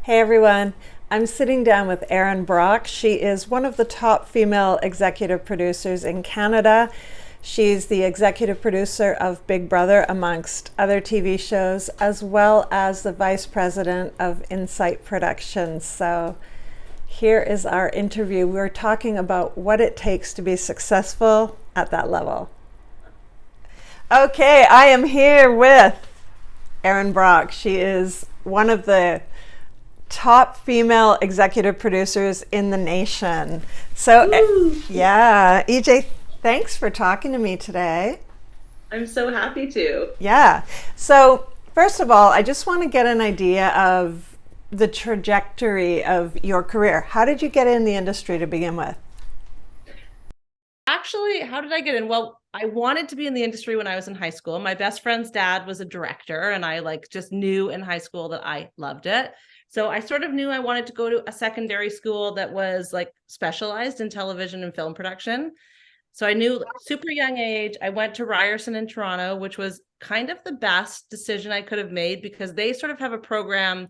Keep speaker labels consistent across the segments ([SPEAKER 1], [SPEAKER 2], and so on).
[SPEAKER 1] Hey everyone, I'm sitting down with Erin Brock. She is one of the top female executive producers in Canada. She's the executive producer of Big Brother, amongst other TV shows, as well as the vice president of Insight Productions. So here is our interview. We're talking about what it takes to be successful at that level. Okay, I am here with Erin Brock. She is one of the top female executive producers in the nation. So, yeah, EJ, thanks for talking to me today.
[SPEAKER 2] I'm so happy to.
[SPEAKER 1] Yeah. So, first of all, I just want to get an idea of the trajectory of your career. How did you get in the industry to begin with?
[SPEAKER 2] Actually, how did I get in? Well, I wanted to be in the industry when I was in high school. My best friend's dad was a director, and I just knew in high school that I loved it. So I sort of knew I wanted to go to a secondary school that was specialized in television and film production. So I knew super young age. I went to Ryerson in Toronto, which was kind of the best decision I could have made because they sort of have a program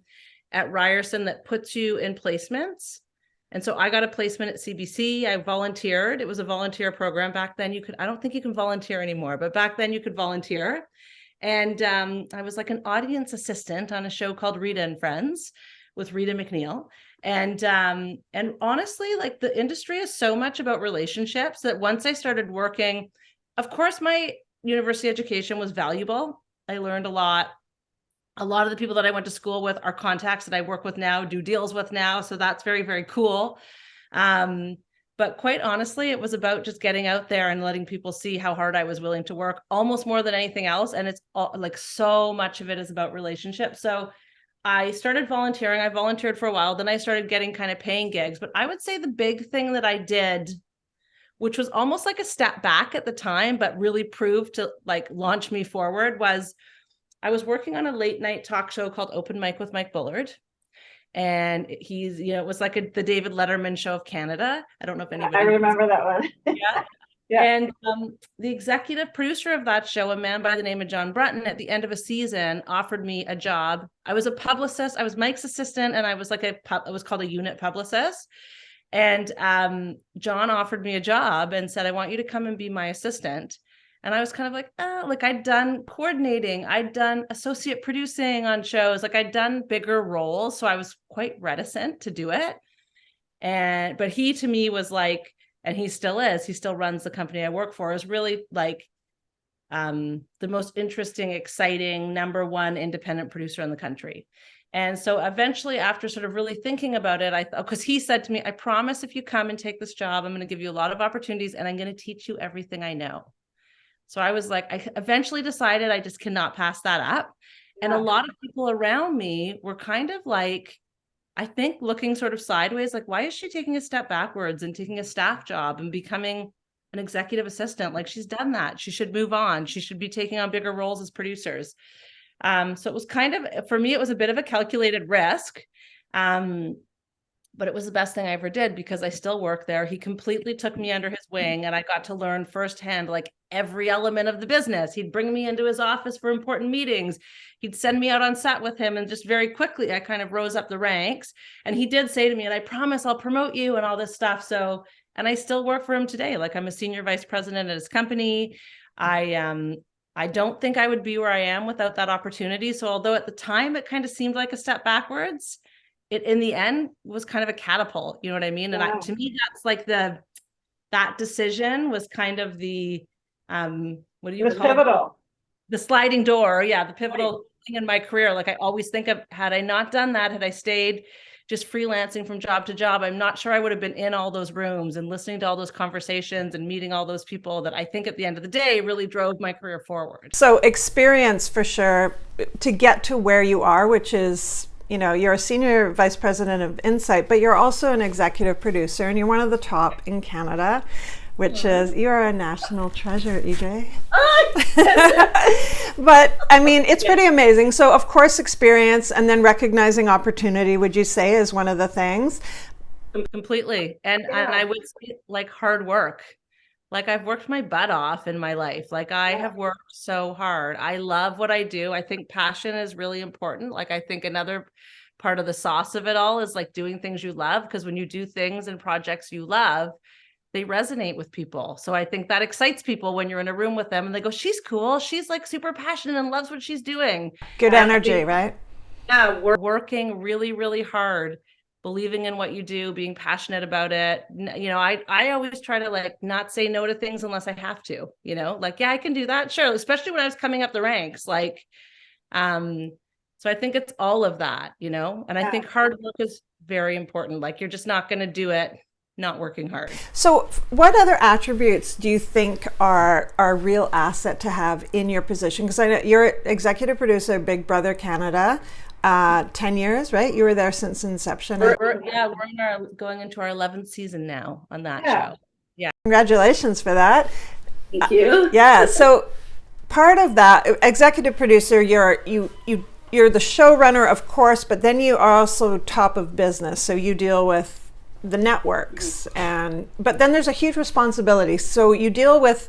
[SPEAKER 2] at Ryerson that puts you in placements. And so I got a placement at CBC. I volunteered. It was a volunteer program back then. I don't think you can volunteer anymore, but back then you could volunteer. And I was like an audience assistant on a show called Rita and Friends with Rita McNeil. And honestly, the industry is so much about relationships that once I started working, of course, my university education was valuable. I learned a lot. A lot of the people that I went to school with are contacts that I work with now, do deals with now. So that's very, very cool. But quite honestly, it was about just getting out there and letting people see how hard I was willing to work, almost more than anything else. And it's all, so much of it is about relationships. So I started volunteering. I volunteered for a while. Then I started getting kind of paying gigs. But I would say the big thing that I did, which was almost like a step back at the time, but really proved to launch me forward, was I was working on a late night talk show called Open Mic with Mike Bullard. And he's, it was the David Letterman show of Canada. I don't know if
[SPEAKER 1] I
[SPEAKER 2] anybody knows.
[SPEAKER 1] remember that one.
[SPEAKER 2] Yeah.
[SPEAKER 1] Yeah.
[SPEAKER 2] And the executive producer of that show, a man by the name of John Brunton, at the end of a season offered me a job. I was a publicist. I was Mike's assistant, and I was it was called a unit publicist. And John offered me a job and said, I want you to come and be my assistant. And I was kind of I'd done coordinating, I'd done associate producing on shows, I'd done bigger roles. So I was quite reticent to do it. But he to me was and he still is, he still runs the company I work for, is really the most interesting, exciting, number one independent producer in the country. And so eventually, after sort of really thinking about it, because he said to me, I promise if you come and take this job, I'm going to give you a lot of opportunities and I'm going to teach you everything I know. So I was I eventually decided I just cannot pass that up. Yeah. And a lot of people around me were kind of I think looking sort of sideways, why is she taking a step backwards and taking a staff job and becoming an executive assistant? She's done that. She should move on. She should be taking on bigger roles as producers. So it was kind of, for me, it was a bit of a calculated risk. But it was the best thing I ever did because I still work there. He completely took me under his wing and I got to learn firsthand, every element of the business. He'd bring me into his office for important meetings. He'd send me out on set with him. And just very quickly, I kind of rose up the ranks. And he did say to me, and I promise I'll promote you and all this stuff. So, and I still work for him today. I'm a senior vice president at his company. I don't think I would be where I am without that opportunity. So although at the time it kind of seemed like a step backwards, it in the end was kind of a catapult, you know what I mean? And to me, that's that decision was kind of the, what do you call
[SPEAKER 1] pivotal.
[SPEAKER 2] it? The sliding door. Yeah. The pivotal thing in my career. I always think of, had I not done that, had I stayed just freelancing from job to job, I'm not sure I would have been in all those rooms and listening to all those conversations and meeting all those people that I think at the end of the day really drove my career forward.
[SPEAKER 1] So experience for sure to get to where you are, which is, you're a senior vice president of Insight, but you're also an executive producer and you're one of the top in Canada, which is, you're a national treasure, EJ. But I mean, it's pretty amazing. So of course, experience and then recognizing opportunity, would you say, is one of the things?
[SPEAKER 2] Completely. And I would say hard work. I've worked my butt off in my life. I have worked so hard. I love what I do. I think passion is really important. I think another part of the sauce of it all is like doing things you love. Because when you do things and projects you love, they resonate with people. So I think that excites people when you're in a room with them and they go, she's cool. She's like super passionate and loves what she's doing.
[SPEAKER 1] Good energy, right?
[SPEAKER 2] Yeah, we're working really, really hard, believing in what you do, being passionate about it. You know, I always try to like not say no to things unless I have to, you know, like, yeah, I can do that. Sure. Especially when I was coming up the ranks, like, so I think it's all of that, you know, and I think hard work is very important. Like you're just not going to do it not working hard.
[SPEAKER 1] So what other attributes do you think are a real asset to have in your position? Because I know you're executive producer of Big Brother Canada, 10 years, right? You were there since inception.
[SPEAKER 2] We're going into our 11th season now on that show. Yeah.
[SPEAKER 1] Congratulations for that.
[SPEAKER 3] Thank you.
[SPEAKER 1] Yeah. So part of that, executive producer, you're the showrunner, of course, but then you are also top of business. So you deal with the networks, but then there's a huge responsibility. So you deal with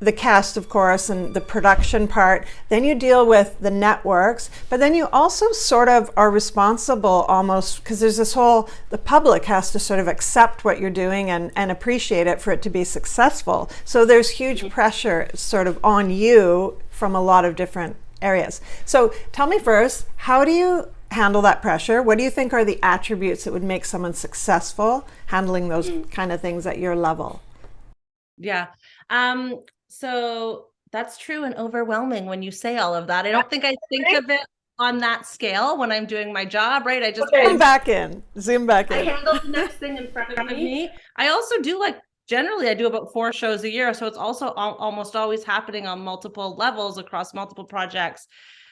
[SPEAKER 1] the cast, of course, and the production part. Then you deal with the networks, but then you also sort of are responsible almost, because there's this whole, the public has to sort of accept what you're doing and appreciate it for it to be successful. So there's huge pressure sort of on you from a lot of different areas. So tell me first, how do you handle that pressure? What do you think are the attributes that would make someone successful handling those kind of things at your level?
[SPEAKER 2] Yeah. So that's true and overwhelming when you say all of that. I don't think I think of it on that scale when I'm doing my job, right? I just
[SPEAKER 1] zoom back in.
[SPEAKER 2] I handle the next thing in front of me. I also do generally I do about 4 shows a year. So it's also almost always happening on multiple levels across multiple projects.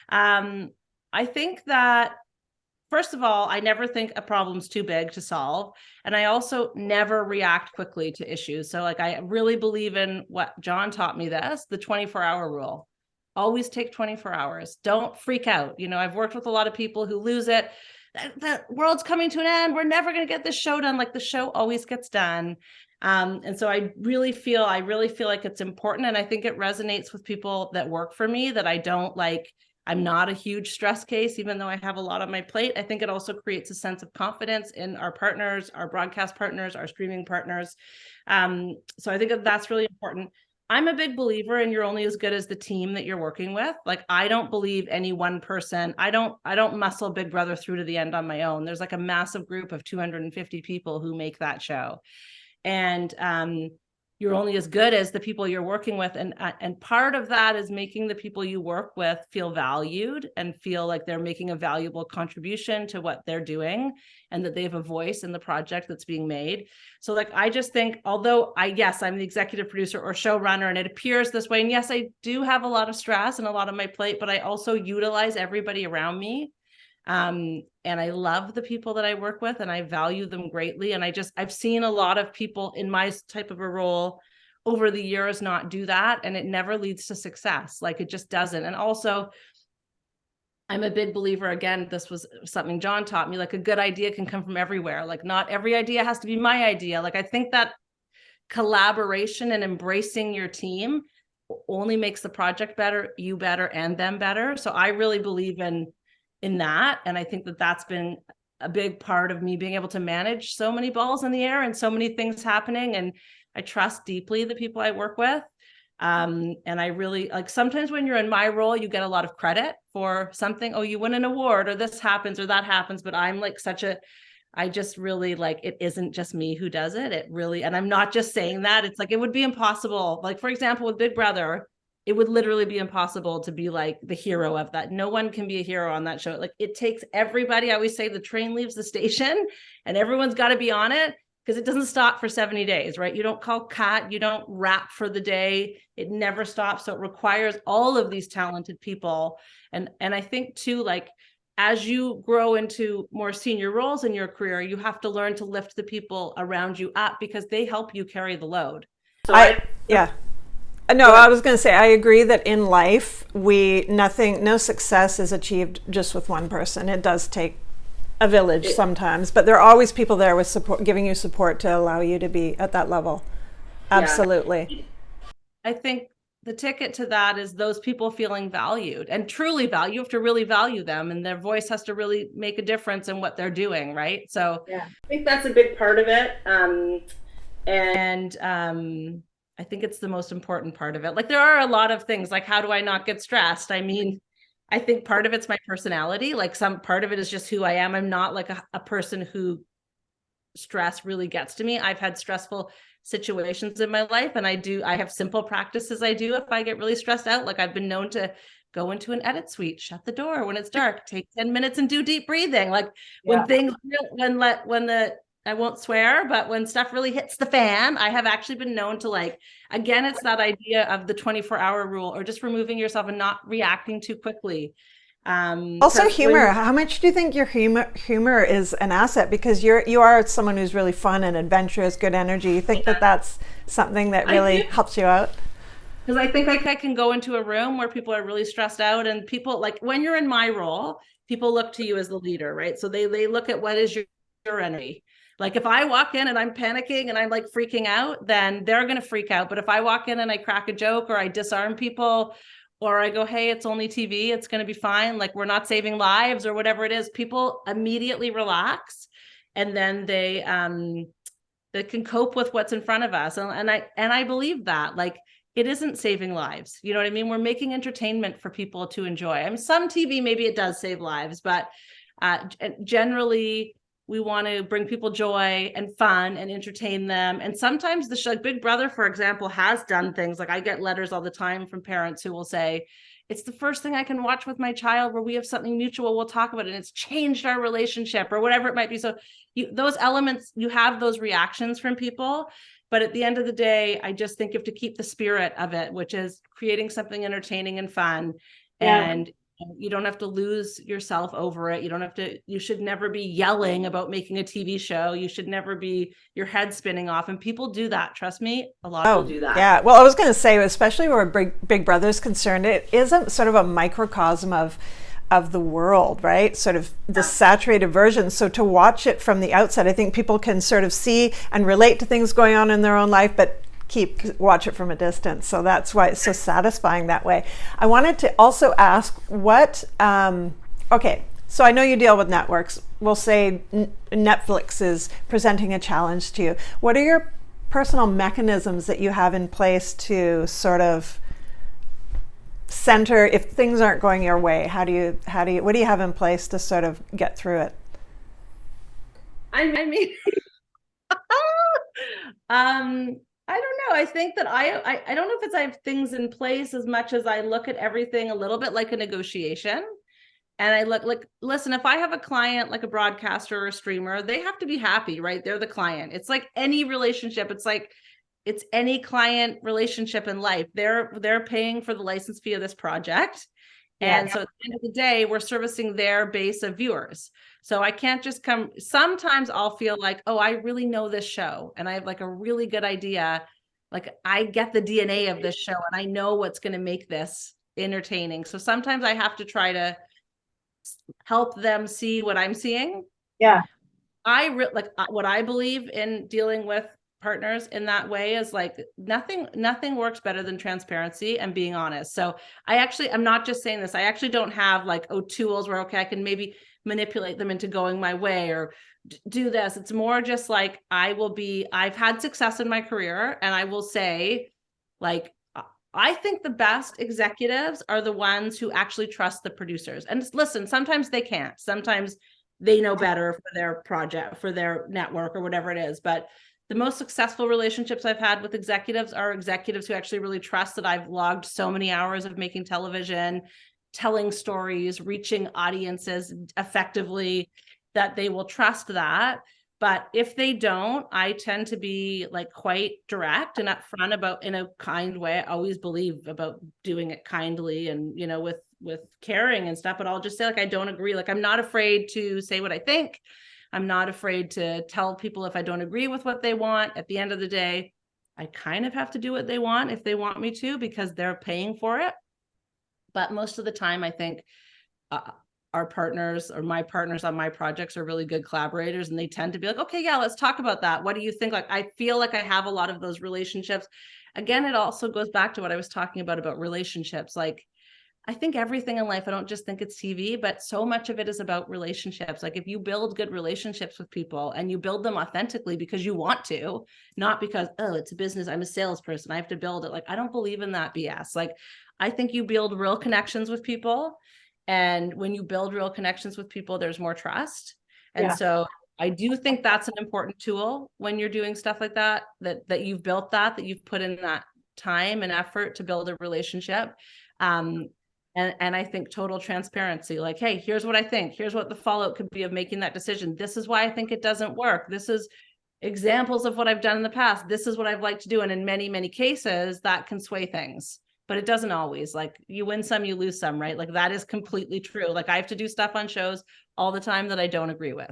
[SPEAKER 2] I think that, first of all, I never think a problem's too big to solve. And I also never react quickly to issues. So I really believe in what John taught me the 24-hour rule. Always take 24 hours. Don't freak out. You know, I've worked with a lot of people who lose it. The world's coming to an end. We're never going to get this show done. Like the show always gets done. And so I really feel like it's important. And I think it resonates with people that work for me, that I'm not a huge stress case, even though I have a lot on my plate. I think it also creates a sense of confidence in our partners, our broadcast partners, our streaming partners. So I think that's really important. I'm a big believer in you're only as good as the team that you're working with. Like, I don't believe any one person. I don't muscle Big Brother through to the end on my own. There's like a massive group of 250 people who make that show. And you're only as good as the people you're working with. And part of that is making the people you work with feel valued and feel like they're making a valuable contribution to what they're doing and that they have a voice in the project that's being made. So I just think, although I'm the executive producer or showrunner and it appears this way, and yes, I do have a lot of stress and a lot on my plate, but I also utilize everybody around me. And I love the people that I work with and I value them greatly. And I've seen a lot of people in my type of a role over the years not do that. And it never leads to success. It just doesn't. And also, I'm a big believer, again, this was something John taught me, a good idea can come from everywhere. Not every idea has to be my idea. I think that collaboration and embracing your team only makes the project better, you better, and them better. So I really believe in that. And I think that that's been a big part of me being able to manage so many balls in the air and so many things happening. And I trust deeply the people I work with. And I really sometimes when you're in my role, you get a lot of credit for something. Oh, you win an award or this happens or that happens. But I'm I just really it isn't just me who does it. It really, and I'm not just saying that. It's it would be impossible. For example, with Big Brother, it would literally be impossible to be the hero of that. No one can be a hero on that show. It takes everybody. I always say the train leaves the station and everyone's got to be on it because it doesn't stop for 70 days, right? You don't call cut, you don't wrap for the day. It never stops. So it requires all of these talented people. And I think too, as you grow into more senior roles in your career, you have to learn to lift the people around you up because they help you carry the load.
[SPEAKER 1] No, I was going to say, I agree that in life, no success is achieved just with one person. It does take a village sometimes, but there are always people there with support, giving you support to allow you to be at that level. Absolutely.
[SPEAKER 2] I think the ticket to that is those people feeling valued and truly valued. You have to really value them, and their voice has to really make a difference in what they're doing, right? So
[SPEAKER 3] Yeah, I think that's a big part of it.
[SPEAKER 2] and I think it's the most important part of it. Like there are a lot of things, like how do I not get stressed? I mean, I think part of it's my personality. Like some part of it is just who I am. I'm not like a person who stress really gets to me. I've had stressful situations in my life, and I have simple practices I do if I get really stressed out. Like I've been known to go into an edit suite, shut the door when it's dark, take 10 minutes and do deep breathing. Like when things, when the, I won't swear, but when stuff really hits the fan, I have actually been known to, like, again, it's that idea of the 24-hour rule, or just removing yourself and not reacting too quickly.
[SPEAKER 1] Also humor. How much do you think your humor is an asset? Because you are someone who's really fun and adventurous, good energy. You think that that's something that really helps you out?
[SPEAKER 2] Because I think I can go into a room where people are really stressed out, and people, like when you're in my role, people look to you as the leader, right? So they look at what is your energy. Like if I walk in and I'm panicking and I'm like freaking out, then they're going to freak out. But if I walk in and I crack a joke, or I disarm people, or I go, hey, it's only TV, it's going to be fine, like we're not saving lives, or whatever it is, people immediately relax, and then they can cope with what's in front of us. And I believe that, like, it isn't saving lives. You know what I mean? We're making entertainment for people to enjoy. I mean, some TV, maybe it does save lives, but generally we want to bring people joy and fun and entertain them. And sometimes the show, like Big Brother, for example, has done things like, I get letters all the time from parents who will say, it's the first thing I can watch with my child where we have something mutual we'll talk about, and it's changed our relationship, or whatever it might be. So those elements, you have those reactions from people. But at the end of the day, I just think you have to keep the spirit of it, which is creating something entertaining and fun.
[SPEAKER 3] Yeah.
[SPEAKER 2] And you don't have to lose yourself over it. You should never be yelling about making a TV show. You should never be your head spinning off. And people do that. Trust me, a lot of people do that.
[SPEAKER 1] Yeah. Well, I was going to say, especially where Big Brother is concerned, it is a sort of a microcosm of the world, right? Sort of the saturated version. So to watch it from the outside, I think people can sort of see and relate to things going on in their own life, but watch it from a distance. So that's why it's so satisfying that way. I wanted to also ask what, okay, so I know you deal with networks. We'll say Netflix is presenting a challenge to you. What are your personal mechanisms that you have in place to sort of center if things aren't going your way? What do you have in place to sort of get through it?
[SPEAKER 2] I mean, I don't know. I think that I don't know if I have things in place as much as I look at everything a little bit like a negotiation. And I look like, listen, if I have a client, like a broadcaster or a streamer, they have to be happy, right? They're the client. It's like any relationship. It's any client relationship in life. They're paying for the license fee of this project. And so at the end of the day, we're servicing their base of viewers. So I can't just come. Sometimes I'll feel like, oh, I really know this show and I have like a really good idea. Like I get the DNA of this show and I know what's going to make this entertaining. So sometimes I have to try to help them see what I'm seeing.
[SPEAKER 3] Yeah.
[SPEAKER 2] What I believe in dealing with partners in that way is like nothing works better than transparency and being honest. So I'm not just saying this. I actually don't have like, tools where, okay, I can maybe manipulate them into going my way or do this. It's more just like, I've had success in my career, and I will say, like, I think the best executives are the ones who actually trust the producers. And listen, sometimes they can't. Sometimes they know better for their project, for their network, or whatever it is. But the most successful relationships I've had with executives are executives who actually really trust that I've logged so many hours of making television, telling stories, reaching audiences effectively, that they will trust that. But if they don't, I tend to be like quite direct and upfront about, in a kind way. I always believe about doing it kindly and, with caring and stuff, but I'll just say, like, I don't agree. Like, I'm not afraid to say what I think. I'm not afraid to tell people if I don't agree with what they want. At the end of the day, I kind of have to do what they want if they want me to, because they're paying for it. But most of the time, I think our partners or my partners on my projects are really good collaborators, and they tend to be like, okay, yeah, let's talk about that. What do you think? Like, I feel like I have a lot of those relationships. Again, it also goes back to what I was talking about relationships. Like, I think everything in life, I don't just think it's TV, but so much of it is about relationships. Like, if you build good relationships with people and you build them authentically because you want to, not because, oh, it's a business, I'm a salesperson, I have to build it. Like, I don't believe in that BS. Like, I think you build real connections with people. And when you build real connections with people, there's more trust. And so I do think that's an important tool when you're doing stuff like that, that you've built that you've put in that time and effort to build a relationship. And I think total transparency, like, hey, here's what I think. Here's what the fallout could be of making that decision. This is why I think it doesn't work. This is examples of what I've done in the past. This is what I've liked to do. And in many, many cases, that can sway things. But it doesn't always. Like, you win some, you lose some, right? Like, that is completely true. Like, I have to do stuff on shows all the time that I don't agree with.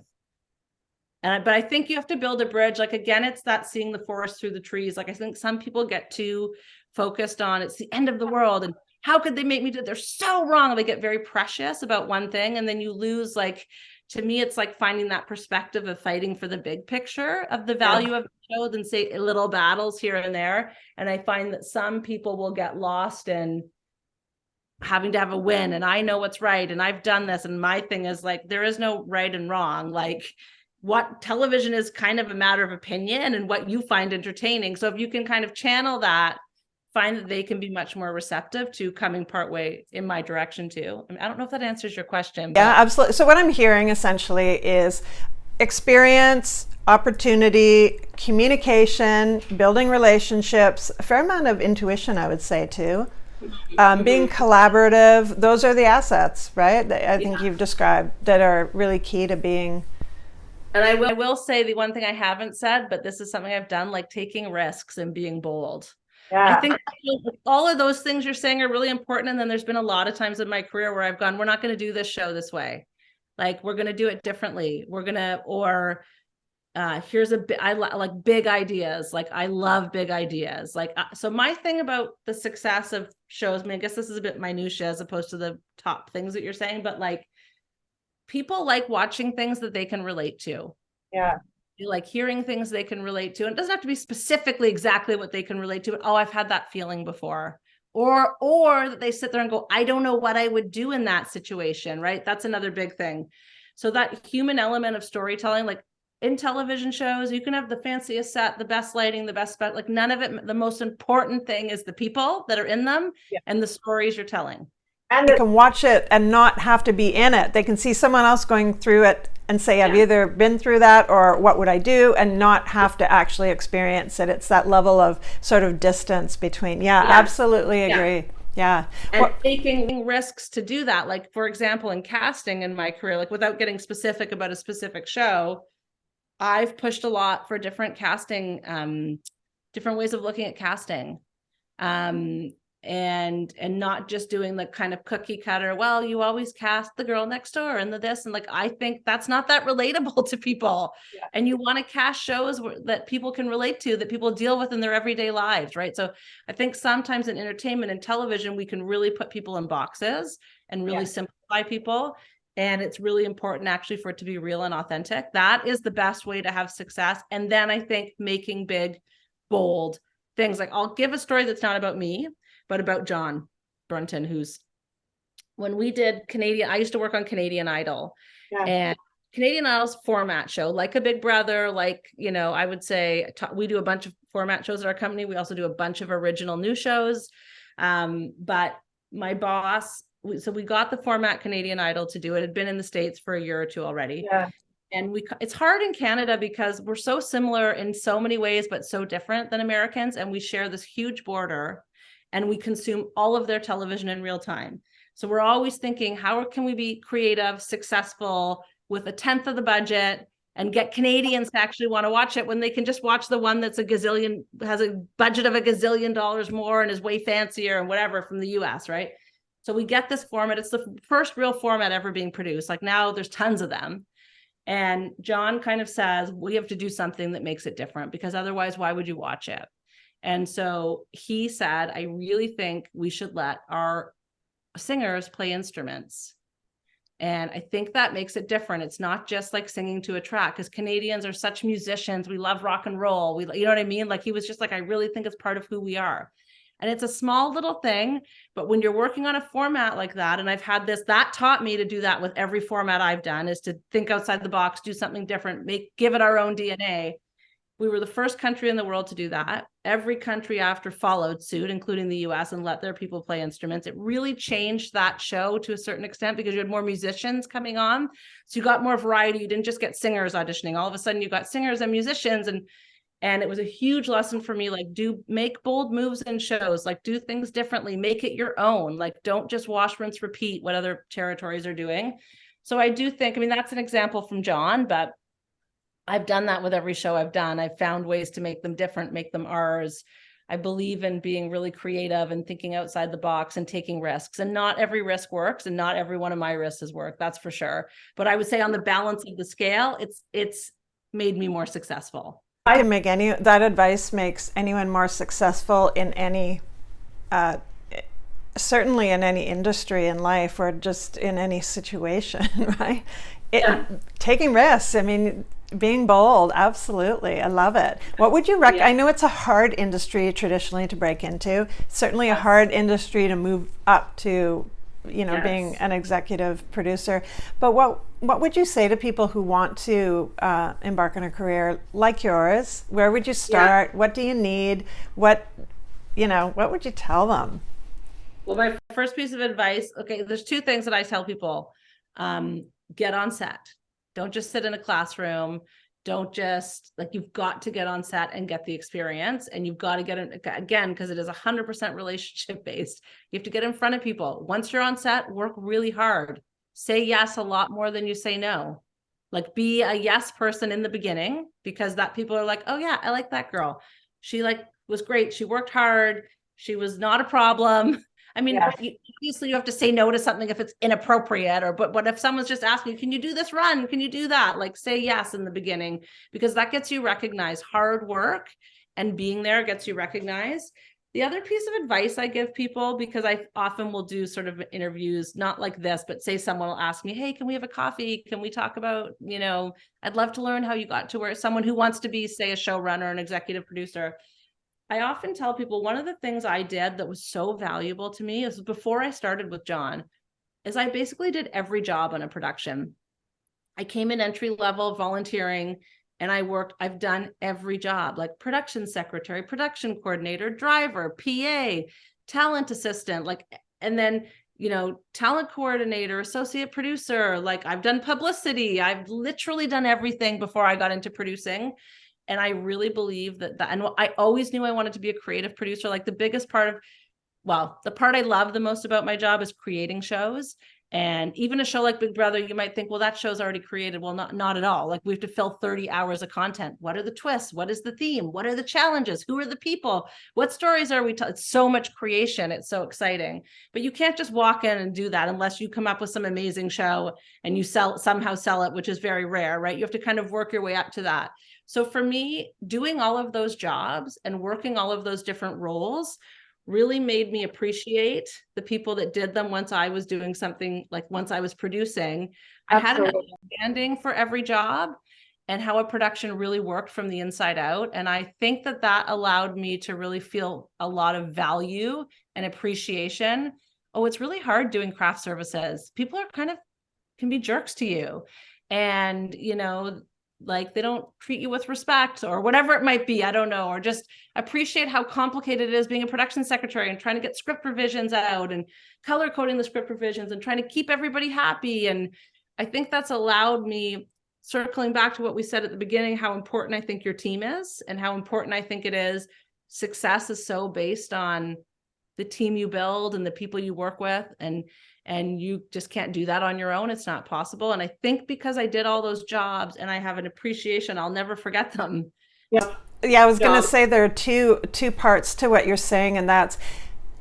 [SPEAKER 2] But I think you have to build a bridge. Like, again, it's that seeing the forest through the trees. Like, I think some people get too focused on it's the end of the world and how could they make me do it? They're so wrong. They get very precious about one thing. And then you lose, like, to me, it's like finding that perspective of fighting for the big picture of the value of the show than say little battles here and there. And I find that some people will get lost in having to have a win. And I know what's right. And I've done this. And my thing is, like, there is no right and wrong. Like, what television is kind of a matter of opinion and what you find entertaining. So if you can kind of channel that, find that they can be much more receptive to coming partway in my direction too. I mean, I don't know if that answers your question.
[SPEAKER 1] Yeah, absolutely. So what I'm hearing essentially is experience, opportunity, communication, building relationships, a fair amount of intuition, I would say too. Being collaborative, those are the assets, right? That I think you've described that are really key to being.
[SPEAKER 2] And I will say the one thing I haven't said, but this is something I've done, like taking risks and being bold. I think all of those things you're saying are really important. And then there's been a lot of times in my career where I've gone, we're not going to do this show this way. Like, we're going to do it differently. We're going to, or here's I like big ideas. Like, I love big ideas. Like, so my thing about the success of shows, I mean, I guess this is a bit minutia as opposed to the top things that you're saying, but like, people like watching things that they can relate to.
[SPEAKER 1] Yeah.
[SPEAKER 2] You like hearing things they can relate to. And it doesn't have to be specifically exactly what they can relate to, but oh, I've had that feeling before. Or that they sit there and go, I don't know what I would do in that situation, right? That's another big thing. So that human element of storytelling, like in television shows, you can have the fanciest set, the best lighting, the best, like none of it. The most important thing is the people that are in them and the stories you're telling.
[SPEAKER 1] And they can watch it and not have to be in it. They can see someone else going through it and say, I've either been through that or what would I do, and not have to actually experience it. It's that level of sort of distance between. Absolutely agree. And
[SPEAKER 2] taking risks to do that. Like, for example, in casting in my career, like without getting specific about a specific show, I've pushed a lot for different casting, different ways of looking at casting. And not just doing the kind of cookie cutter, well, you always cast the girl next door and the this, and like, I think that's not that relatable to people. And you want to cast shows that people can relate to, that people deal with in their everyday lives, right? So I think sometimes in entertainment and television, we can really put people in boxes and really simplify people. And it's really important actually for it to be real and authentic. That is the best way to have success. And then I think making big, bold things. Like, I'll give a story that's not about me, but about John Brunton, when we did I used to work on Canadian Idol, and Canadian Idol's format show, like a Big Brother, like, I would say we do a bunch of format shows at our company. We also do a bunch of original new shows. But my boss, so we got the format Canadian Idol to do it. It had been in the States for a year or two already. And it's hard in Canada because we're so similar in so many ways, but so different than Americans. And we share this huge border, and we consume all of their television in real time. So we're always thinking, how can we be creative, successful with a tenth of the budget and get Canadians to actually want to watch it when they can just watch the one that's has a budget of $1 gazillion more and is way fancier and whatever from the US, right? So we get this format. It's the first real format ever being produced. Like, now there's tons of them. And John kind of says, we have to do something that makes it different, because otherwise, why would you watch it? And so he said, I really think we should let our singers play instruments. And I think that makes it different. It's not just like singing to a track, because Canadians are such musicians. We love rock and roll. You know what I mean? Like he was just like, I really think it's part of who we are. And it's a small little thing, but when you're working on a format like that, and I've had this, that taught me to do that with every format I've done, is to think outside the box, do something different, give it our own DNA. We were the first country in the world to do that. Every country after followed suit, including the US, and let their people play instruments. It really changed that show to a certain extent because you had more musicians coming on. So you got more variety. You didn't just get singers auditioning. All of a sudden you got singers and musicians, and it was a huge lesson for me. Like, make bold moves in shows, like do things differently, make it your own. Like, don't just wash, rinse, repeat what other territories are doing. So I do think, I mean, that's an example from John, but I've done that with every show I've done. I've found ways to make them different, make them ours. I believe in being really creative and thinking outside the box and taking risks. And not every risk works, and not every one of my risks has worked, that's for sure. But I would say on the balance of the scale, it's made me more successful.
[SPEAKER 1] That advice makes anyone more successful in any, certainly in any industry in life, or just in any situation, right? Taking risks. I mean, being bold, absolutely. I love it. What would you recommend? I know it's a hard industry traditionally to break into. Certainly a hard industry to move up to, being an executive producer. But what would you say to people who want to embark on a career like yours? Where would you start? What do you need? What would you tell them?
[SPEAKER 2] Well, my first piece of advice, there's two things that I tell people. Get on set. Don't just sit in a classroom. Don't just, you've got to get on set and get the experience, and you've got to get in, again, because it is 100% relationship based. You have to get in front of people. Once you're on set, work really hard. Say yes a lot more than you say no. Like, be a yes person in the beginning, because that people are like, oh yeah, I like that girl. She was great. She worked hard. She was not a problem. I mean, obviously you have to say no to something if it's inappropriate, but if someone's just asking, can you do this run? Can you do that? Say yes in the beginning, because that gets you recognized. Hard work and being there gets you recognized. The other piece of advice I give people, because I often will do sort of interviews, not like this, but say someone will ask me, hey, can we have a coffee? Can we talk about, I'd love to learn how you got to where someone who wants to be, say, a showrunner, an executive producer. I often tell people, one of the things I did that was so valuable to me is, before I started with John, is I basically did every job on a production. I came in entry level volunteering, and I've done every job, like production secretary, production coordinator, driver, PA, talent assistant, and then, talent coordinator, associate producer, I've done publicity. I've literally done everything before I got into producing. And I really believe that, and I always knew I wanted to be a creative producer. The biggest part the part I love the most about my job is creating shows. And even a show like Big Brother, you might think, well, that show's already created. Well, not at all. We have to fill 30 hours of content. What are the twists? What is the theme? What are the challenges? Who are the people? What stories are we telling? It's so much creation. It's so exciting. But you can't just walk in and do that unless you come up with some amazing show and you somehow sell it, which is very rare, right? You have to kind of work your way up to that. So for me, doing all of those jobs and working all of those different roles really made me appreciate the people that did them once I was doing something, once I was producing. Absolutely. I had an understanding for every job and how a production really worked from the inside out. And I think that allowed me to really feel a lot of value and appreciation. Oh, it's really hard doing craft services. People can be jerks to you. And, they don't treat you with respect or whatever it might be. I don't know. Or just appreciate how complicated it is being a production secretary and trying to get script revisions out and color coding the script revisions and trying to keep everybody happy. And I think that's allowed me, circling back to what we said at the beginning, how important I think your team is and how important I think it is. Success is so based on the team you build and the people you work with, and you just can't do that on your own. It's not possible. And I think because I did all those jobs and I have an appreciation, I'll never forget them.
[SPEAKER 1] Yeah, I was going to say there are two parts to what you're saying, and that's,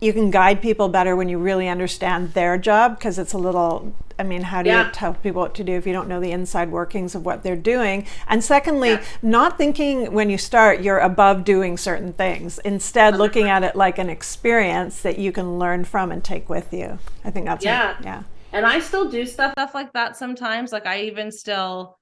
[SPEAKER 1] you can guide people better when you really understand their job, because it's a little, how do you tell people what to do if you don't know the inside workings of what they're doing? And secondly, not thinking when you start you're above doing certain things. Instead, looking at it like an experience that you can learn from and take with you. I think that's
[SPEAKER 2] And I still do stuff like that sometimes. Like I still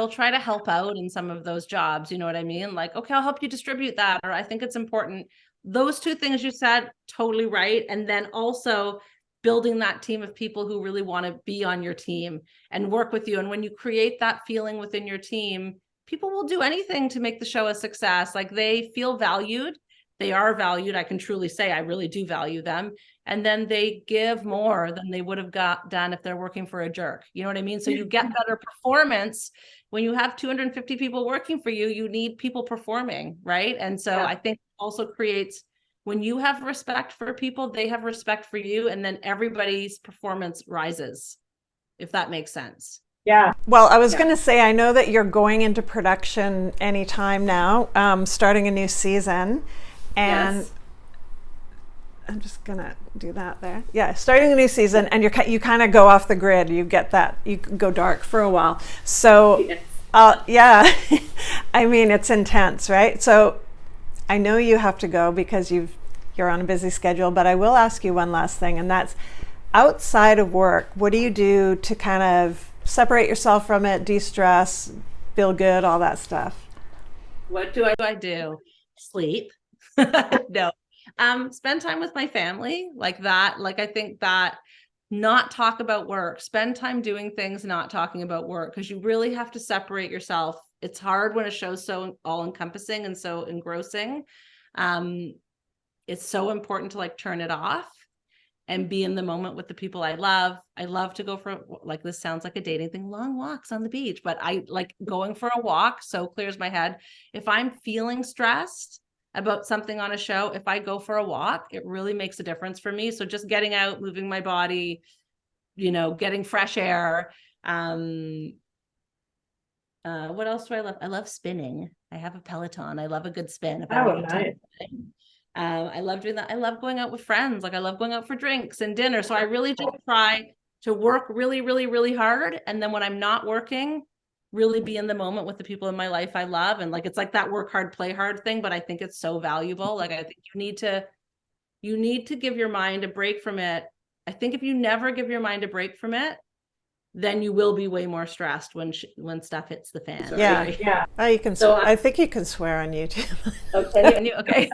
[SPEAKER 2] try to help out in some of those jobs. You know what I mean? Like, okay, I'll help you distribute that. Or I think it's important. Those two things you said, totally right. And then also building that team of people who really want to be on your team and work with you. And when you create that feeling within your team, people will do anything to make the show a success. Like they feel valued. They are valued. I can truly say I really do value them. And then they give more than they would have done if they're working for a jerk. You know what I mean? So you get better performance. When you have 250 people working for you, you need people performing, right? And so I think it also creates, when you have respect for people, they have respect for you, and then everybody's performance rises, if that makes sense.
[SPEAKER 3] Yeah.
[SPEAKER 1] Well, I was going to say, I know that you're going into production anytime now, starting a new season. And
[SPEAKER 3] Yes.
[SPEAKER 1] I'm just going to do that there. Yeah, starting a new season, and you kind of go off the grid. You get that, you go dark for a while. So,
[SPEAKER 3] Yes.
[SPEAKER 1] yeah, I mean, it's intense, right? So I know you have to go because you're on a busy schedule, but I will ask you one last thing, and that's outside of work, what do you do to kind of separate yourself from it, de-stress, feel good, all that stuff?
[SPEAKER 2] What do I do? Sleep. No. Spend time with my family, like that. Like I think that not talk about work, spend time doing things, not talking about work, because you really have to separate yourself. It's hard when a show's so all encompassing and so engrossing. It's so important to like turn it off and be in the moment with the people I love. I love to go for, like, this sounds like a dating thing, long walks on the beach, but I like going for a walk, so clears my head. If I'm feeling stressed about something on a show, if I go for a walk, it really makes a difference for me. So just getting out, moving my body, you know, getting fresh air. What else do I love? I love spinning. I have a Peloton. I love a good spin.
[SPEAKER 3] Nice.
[SPEAKER 2] I love doing that. I love going out with friends. Like I love going out for drinks and dinner. So I really just try to work really, really, really hard. And then when I'm not working, really be in the moment with the people in my life I love. And like, it's like that work hard, play hard thing, but I think it's so valuable. Like, I think you need to give your mind a break from it. I think if you never give your mind a break from it, then you will be way more stressed when stuff hits the fan.
[SPEAKER 1] Yeah.
[SPEAKER 2] Right?
[SPEAKER 3] Yeah.
[SPEAKER 1] Oh, you can.
[SPEAKER 3] So
[SPEAKER 1] I think you can swear on YouTube.
[SPEAKER 3] Okay.
[SPEAKER 2] Okay.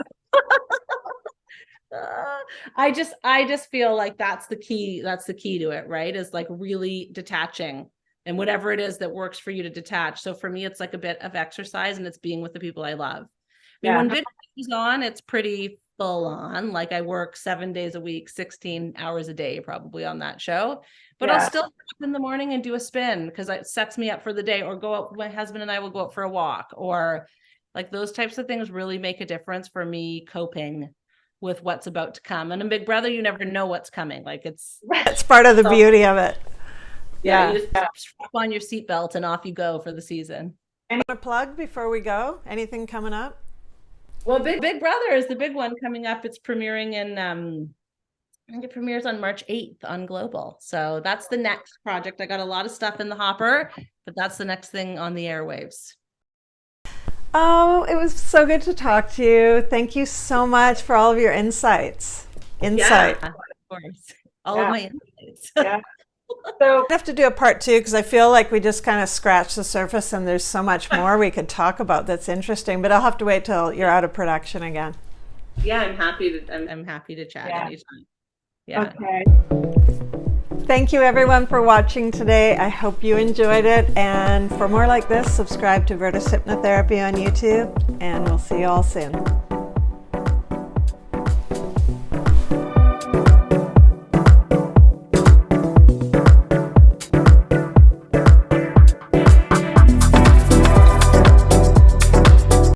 [SPEAKER 2] I just feel like that's the key to it, right? Is like really detaching, and whatever it is that works for you to detach. So for me, it's like a bit of exercise, and it's being with the people I love. I mean, when Big is on, it's pretty full on. Like I work 7 days a week, 16 hours a day, probably on that show. But I'll still get up in the morning and do a spin because it sets me up for the day, or go out. My husband and I will go out for a walk, or like those types of things really make a difference for me coping with what's about to come. And in Big Brother, you never know what's coming. Like it's
[SPEAKER 1] part of the beauty of it.
[SPEAKER 2] Yeah. You just strap on your seatbelt and off you go for the season.
[SPEAKER 1] And a plug before we go? Anything coming up?
[SPEAKER 2] Well, Big Brother is the big one coming up. It's premiering in I think it premieres on March 8th on Global. So that's the next project. I got a lot of stuff in the hopper, but that's the next thing on the airwaves.
[SPEAKER 1] Oh, it was so good to talk to you. Thank you so much for all of your insights.
[SPEAKER 2] Yeah, of course. All of my insights.
[SPEAKER 3] Yeah. So
[SPEAKER 1] I have to do a part 2 because I feel like we just kind of scratched the surface and there's so much more we could talk about that's interesting, but I'll have to wait till you're out of production again.
[SPEAKER 3] yeah, I'm happy
[SPEAKER 2] to chat anytime.
[SPEAKER 3] Yeah. Okay.
[SPEAKER 1] Thank you everyone for watching today. I hope you enjoyed it. And for more like this, subscribe to Virtus Hypnotherapy on YouTube, and we'll see you all soon.